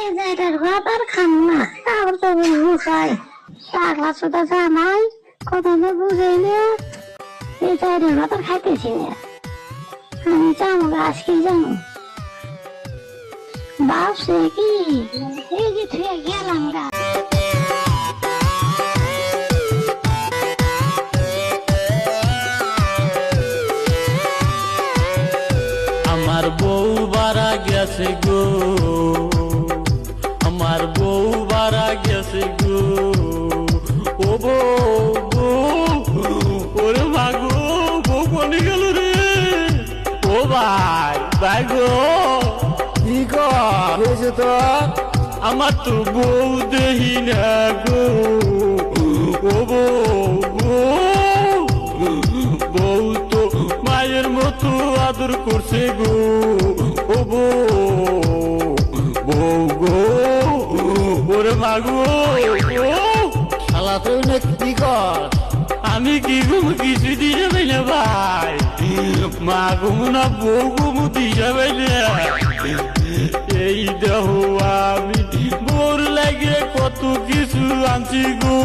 এটার ভাত আর খান না আবার তো বুঝাই টাকলা সুদা জামাই কথা তো বুঝাই না এই চাইটার ভাত আর খাইতেছি না আমি যাবো আজকে যাবো বাপসে কি এই যে তুই গেলাম গা আমার বউ বারা গেছে গো আমার বউ বারা গেছে গো ও বউ ওরে মাগো বউ কোনে গেল রে ও ভাই গো কি করেছে তো আমার তো বউ দেহি না গো ও বউ তো মায়ের মতো আদর করছে গো ও বউ গো ওরে মাগো শালা তুই না কি কর আমি কি ঘুম কিছু দিয়ে যাবে না ভাই মা ঘুম না বউ ঘুম দিয়ে যাবে না এই দেহ আমি বোর লাগে কত কিছু আনছি গো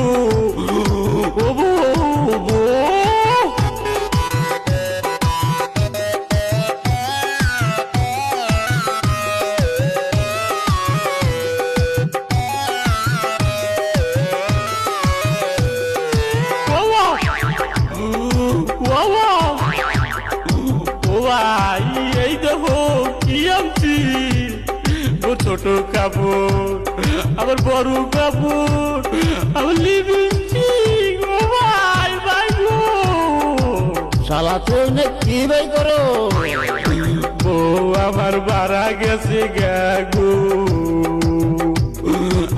ও বউ এই দেখো কি আনছি ও ছোট কাপড় আবার বড় কাপড় আবার লিপস্টিক ও ভাই গো শালা তুই না কি ভাই করো বউ আমার বাড়া গেছে গো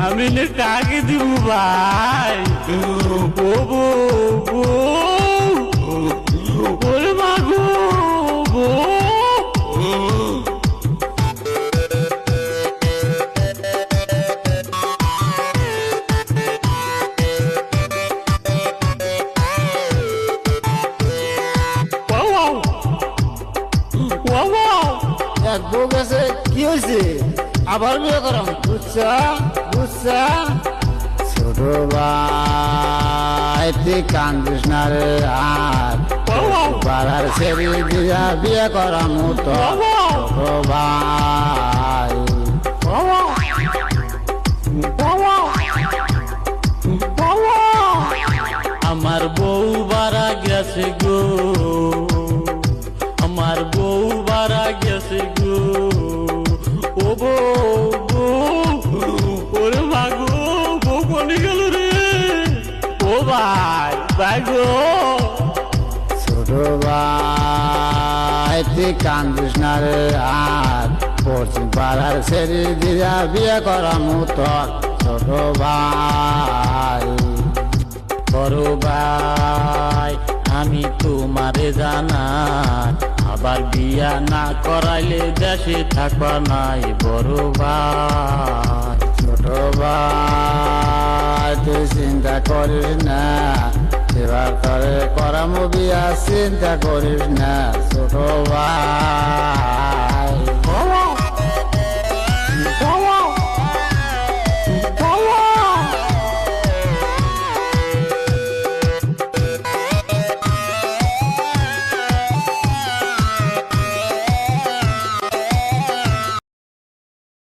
আমি না কাকে দিব ভাই ও বউ ওরে মাগো এক বউ গেছে কি হয়েছে আবার বিয়ে করাম বুঝছা ছোট ভাই তুই কান্দিস না রে আর পাড়ার ছেড়ে দিয়া বিয়ে করাম তো ছোট ভাই আমার বউ বাড়া গেছে গো আমার বউ বাড়া গেছে গো ও বউ ওরে মাগো বউ কোনে গেল রে ও ভাই গো ছোট ভাই তুই কান্দিস না রে আর পশ্চিম পাড়ার ছেড়ে দিয়া বিয়ে করাম তো ছোট ভাই বড় ভাই আমি তোমারে জানা আবার বিয়া না করাইলে দেশে থাকবা নাই বড় ভাই ছোট ভাই তুই চিন্তা করিস না এবার করে করামো বিয়া চিন্তা করিস না ছোট ভাই